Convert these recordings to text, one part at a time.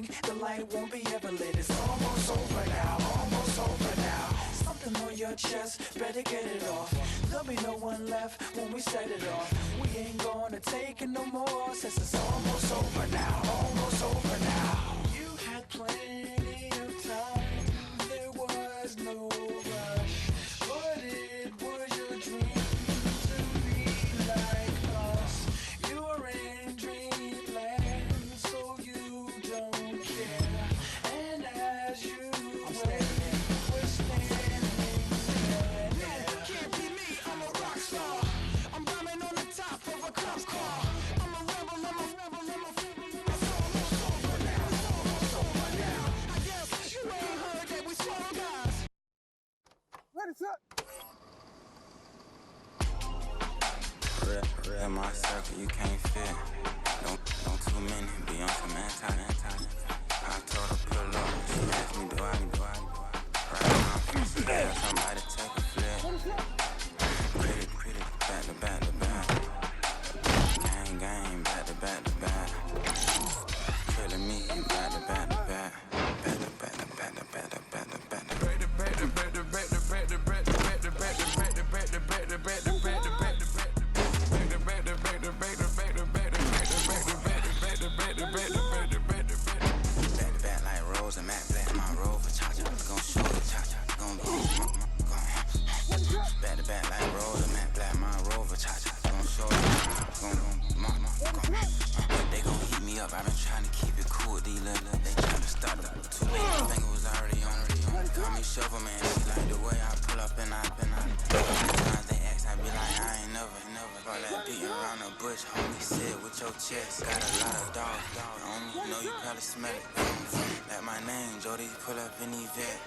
think the light won't be ever lit. It's almost over now, almost over now. Something on your chest, better get it off. There'll be no one left when we set it off. We ain't gonna take it no more, since it's almost over now, almost over now. You had plenty of time, there was no rush, but it was your dream to be like us. You're in dreamland, so you don't care. And as you wait, we're standing there. No, can't be me, I'm a rock star. I'm rhyming on the top of a cop car. I'm a rebel, I'm a rebel, I'm a it's almost over now, it's almost over now. I guess you ain't heard that we swallow guys. Ready, set. In my circle, you can't fit. Don't too many be on some anti. I told her pull up, she asked me do I right now I'm feeling somebody take a flip. Pretty, back to back. Gang, back to back. Killing me, back to back. I've been trying to keep it cool with these little they trying to start up too late. I think it was already on. Call me shovel man, she like the way I pull up and I sometimes they ask, I be like, I ain't never all that beating around the bush, homie, sit with your chest. Got a lot of dogs, homie, know you probably smell it. Like my name, Jody, pull up in the vet.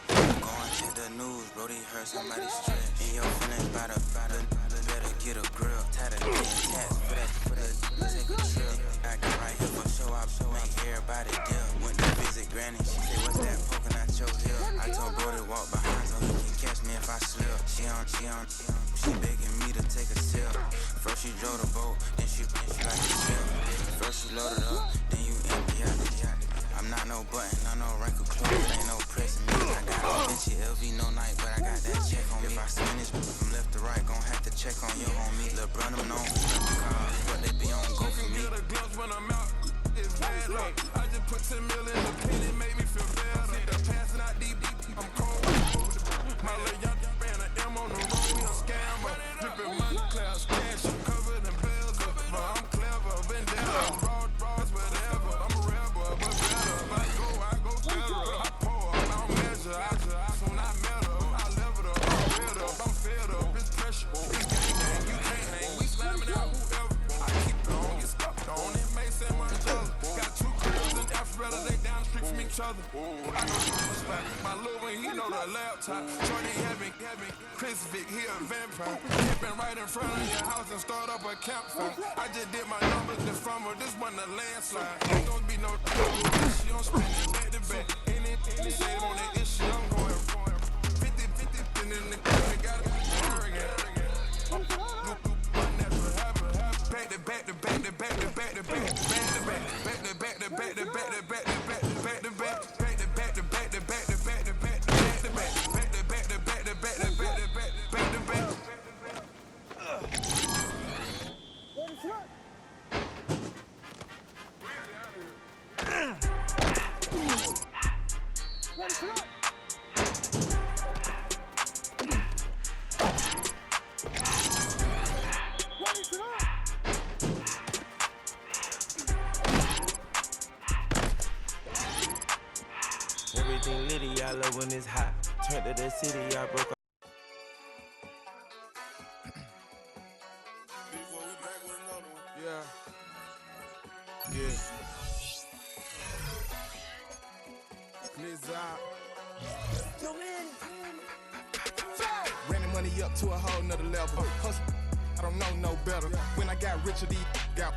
Go and check the news, Brody heard somebody stress. In your feelings, by the better get a grill. Tired of getting taxed for that, take a trip. I got right here for show up, make everybody deal. Went to visit Granny, she said, what's that poking out your heel? I told Brody walk behind so he can catch me if I slip. She begging me to take a sip. First she drove the boat, then she like a ship. First she loaded up, then you empty out. I'm not no button, not no wrinkle clothes, ain't no pressing me. I got a Vinci LV, no night, but I got that check on me. If I spin this from left to right, gon' have to check on your homie. Lil' brother, them known for the cars, but they be on go for me. The gloves when I'm out, it's bad luck. I just put 10 mil in the pen, it made me feel better. The passing out deep, I'm cold. My little young ran an M on the road, he a scammer. Drippin' money clouds, cash, I'm covered in bells. But I'm clever, been down, broads, whatever. I'm a rebel, but better. If I go better. I pour, I don't measure. When I met her, I leveled up, I'm fed up, it's pressure, it's gang, you can't hang. We slamming out whoever. I keep it on, get stuck on it, may say much other. Got two cribs in Alpharetta, they down the street from each other. I know what's back. My little one, he know the laptop. Shorty having Chris Vic, he a vampire. Keeping right in front of your house and start up a campfire. I just did my numbers this summer, this wasn't a landslide. Ain't gonna be no she don't spend it back to back. Any shade on that issue, I'm going 50, and then the car got it arrogant. Everything litty, I love when it's hot. Turn to the city, I broke up. Yeah. Running money up to a whole nother level. Hustle, I don't know no better. When I got rich, these got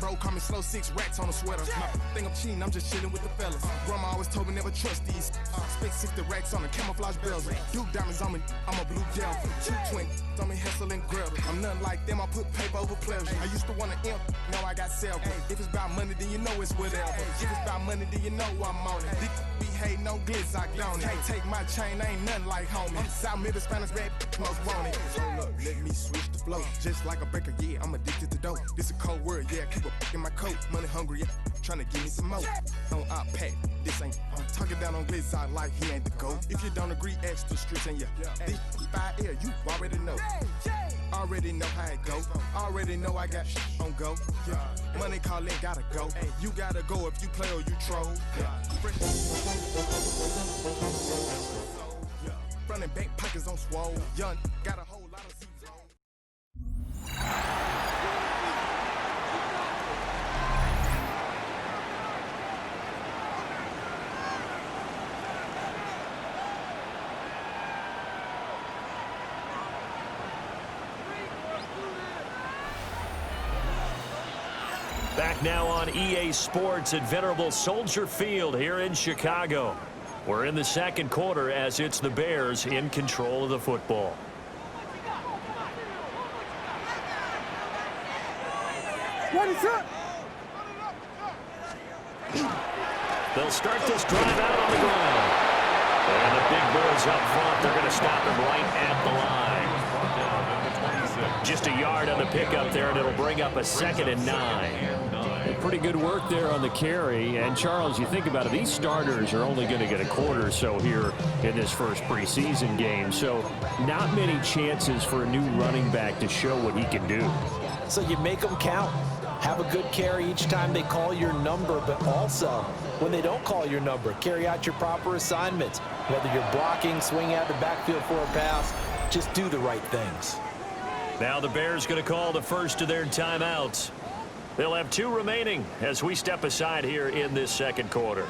bro, call me slow, 6 racks on a sweater. My think I'm cheating, I'm just chilling with the fellas. Grandma always told me never trust these. Spent 60 racks on a camouflage bells. Duke diamonds on me, I'm a blue gel. 220 on me, hustle and grub. I'm nothing like them, I put paper over pleasure. I used to want to imp, now I got self. If it's about money, then you know it's whatever. If it's about money, then you know I'm on it. These be hating on glitz, I don't it. Hey, take my chain, I ain't nothing like homie. South Middle Spanish red, most want it. So look, let me switch the flow. Just like a breaker, yeah, I'm addicted to dope. This a cold word, yeah, keep a in my coat. Money hungry, yeah, tryna give me some more. On our pack, this ain't talking down on glitz, I like he ain't the GOAT. If you don't agree, ask the streets and yeah. This 5L, you already know. Already know how it go. Already know I got on go. Yeah. Money calling, gotta go. You gotta go if you play or you troll. Running back pockets on swole. Young, got a whole lot of zero. Back now on EA Sports at Venerable Soldier Field here in Chicago. We're in the second quarter as it's the Bears in control of the football. Ready, set. They'll start this drive out on the ground. And the big boys up front, they're going to stop him right at the line. Just a yard on the pickup there, and it'll bring up a 2nd and 9. Pretty good work there on the carry. And, Charles, you think about it, these starters are only going to get a quarter or so here in this first preseason game. So not many chances for a new running back to show what he can do. So you make them count. Have a good carry each time they call your number, but also when they don't call your number, carry out your proper assignments. Whether you're blocking, swing out the backfield for a pass, just do the right things. Now the Bears going to call the first of their timeouts. They'll have 2 remaining as we step aside here in this second quarter.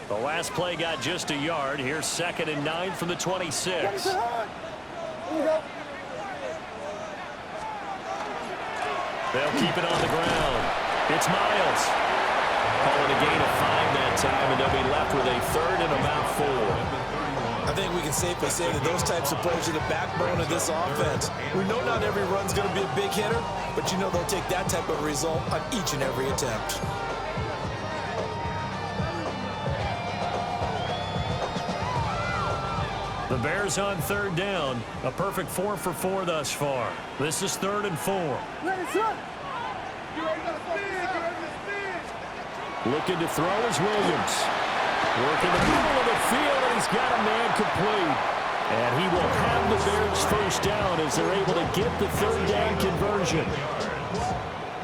The last play got just a yard. Here's 2nd and 9 from the 26. They'll keep it on the ground. It's Miles. Calling a gain of 5 that time, and they'll be left with a 3rd and about 4. I think we can safely say that those types of plays are the backbone of this offense. We know not every run's going to be a big hitter, but you know they'll take that type of result on each and every attempt. The Bears on 3rd down. A perfect 4 for 4 thus far. This is 3rd and 4. Looking to throw is Williams. Working the middle of the field, and he's got a man complete. And he will have the Bears first down as they're able to get the 3rd down conversion.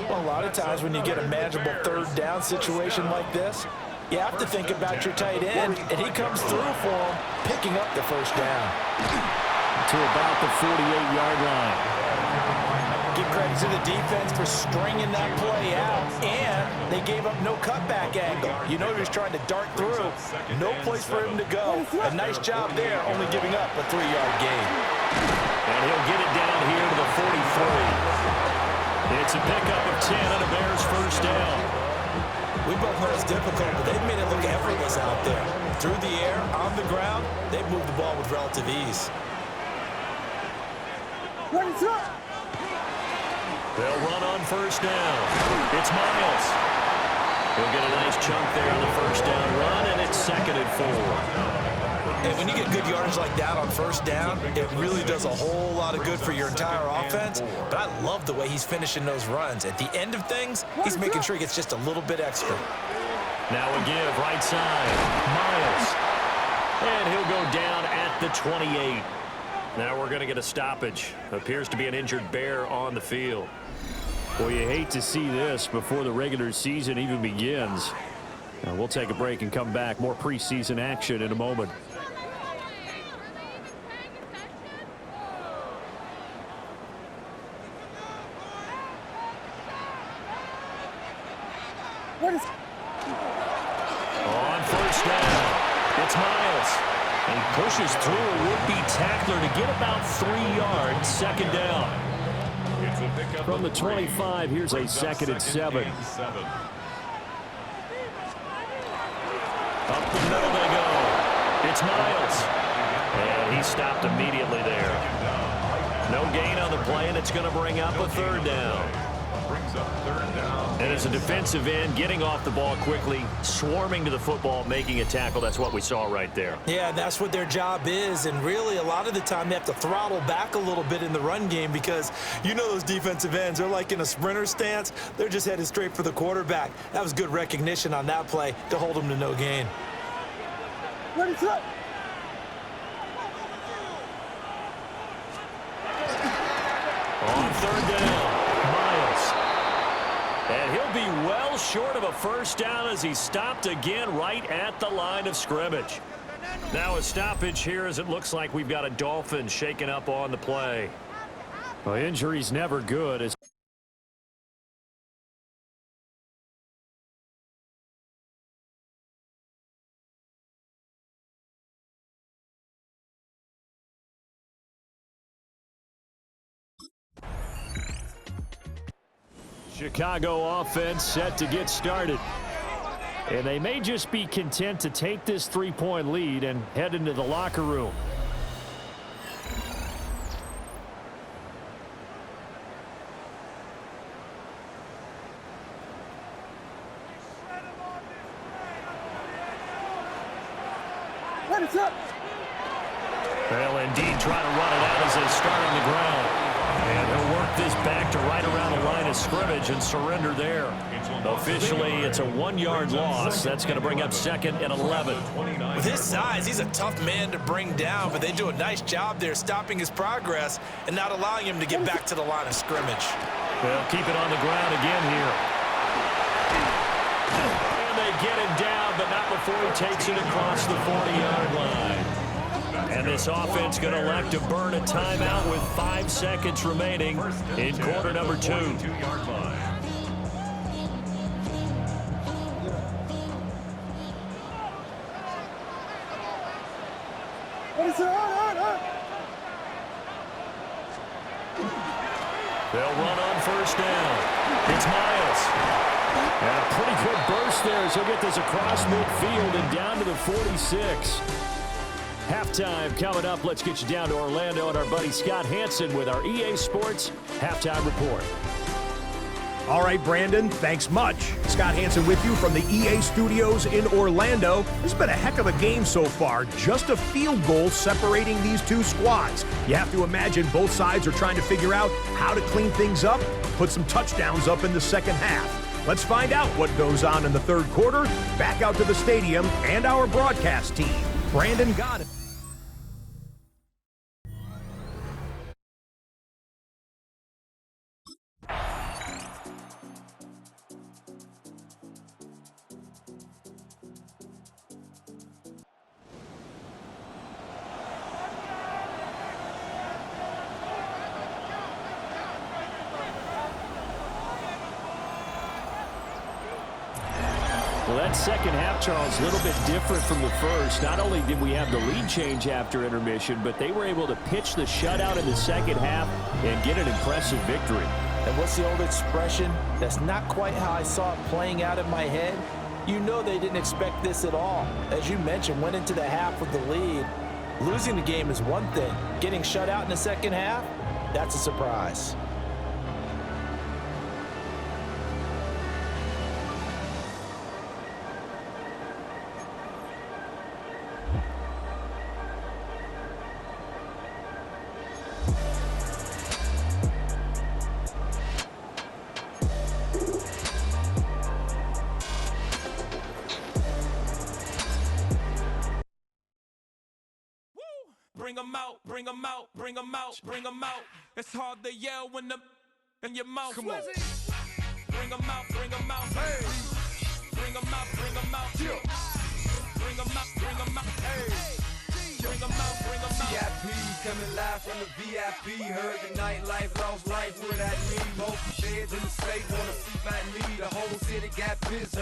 Well, a lot of times when you get a manageable 3rd down situation like this, you have to think about your tight end, and he comes through for him, picking up the first down. To about the 48-yard line. Give credit to the defense for stringing that play out, and they gave up no cutback angle. You know he was trying to dart through. No place for him to go. A nice job there, only giving up a 3-yard gain. And he'll get it down here to the 43. It's a pickup of 10 on a Bears first down. We both know it's difficult, but they've made it look effortless out there. Through the air, on the ground, they've moved the ball with relative ease. They'll run on first down. It's Miles. He'll get a nice chunk there on the first down run, and it's 2nd and 4. And when you get good yardage like that on first down, it really does a whole lot of good for your entire offense. But I love the way he's finishing those runs. At the end of things, he's making sure he gets just a little bit extra. Now a give, right side, Miles. And he'll go down at the 28. Now we're going to get a stoppage. Appears to be an injured Bear on the field. Well, you hate to see this before the regular season even begins. Now, we'll take a break and come back. More preseason action in a moment. On first down, it's Miles. And he pushes through a would-be tackler to get about 3 yards, 2nd down. From the 25, here's a 2nd and 7. Up the middle they go. It's Miles. And he stopped immediately there. No gain on the play, and it's going to bring up a 3rd down. And as a defensive end, getting off the ball quickly, swarming to the football, making a tackle, that's what we saw right there. Yeah, that's what their job is, and really a lot of the time they have to throttle back a little bit in the run game because you know those defensive ends, they're like in a sprinter stance. They're just headed straight for the quarterback. That was good recognition on that play to hold them to no gain. On 3rd down, Miles. And he'll be well short of a 1st down as he's stopped again right at the line of scrimmage. Now a stoppage here as it looks like we've got a Dolphin shaken up on the play. Well, injury's never good. As Chicago offense set to get started. And they may just be content to take this 3-point lead and head into the locker room. They'll indeed try to run it out as they start on the ground. And he'll work this back to right around the line of scrimmage and surrender there. Officially, it's a 1-yard loss. That's going to bring up 2nd and 11. With his size, he's a tough man to bring down, but they do a nice job there stopping his progress and not allowing him to get back to the line of scrimmage. They'll keep it on the ground again here. And they get him down, but not before he takes it across the 40-yard line. And this offense going to elect to burn a timeout with 5 seconds remaining in quarter number 2. They'll run on 1st down. It's Miles. And a pretty good burst there as he'll get this across midfield and down to the 46. Halftime coming up. Let's get you down to Orlando and our buddy Scott Hansen with our EA Sports Halftime Report. All right, Brandon, thanks much. Scott Hansen with you from the EA Studios in Orlando. This has been a heck of a game so far. Just a field goal separating these two squads. You have to imagine both sides are trying to figure out how to clean things up, put some touchdowns up in the second half. Let's find out what goes on in the 3rd quarter. Back out to the stadium and our broadcast team. Brandon got it. Well, that second half, Charles, a little bit different from the first. Not only did we have the lead change after intermission, but they were able to pitch the shutout in the second half and get an impressive victory. And what's the old expression? That's not quite how I saw it playing out in my head. You know they didn't expect this at all. As you mentioned, went into the half with the lead. Losing the game is one thing. Getting shut out in the second half, that's a surprise. Bring 'em out, bring 'em out, bring 'em out, bring 'em out. It's hard to yell when the in your mouth. Come on. Bring 'em out, bring 'em out. Hey. Bring 'em out, bring 'em out. Yeah. Bring 'em out, bring 'em out. Hey. Bring 'em out, bring 'em out. VIP coming live from the VIP. Heard the nightlife, lost life, what I need. Multiple beds in the state, wanna see my need. The whole city got pissed.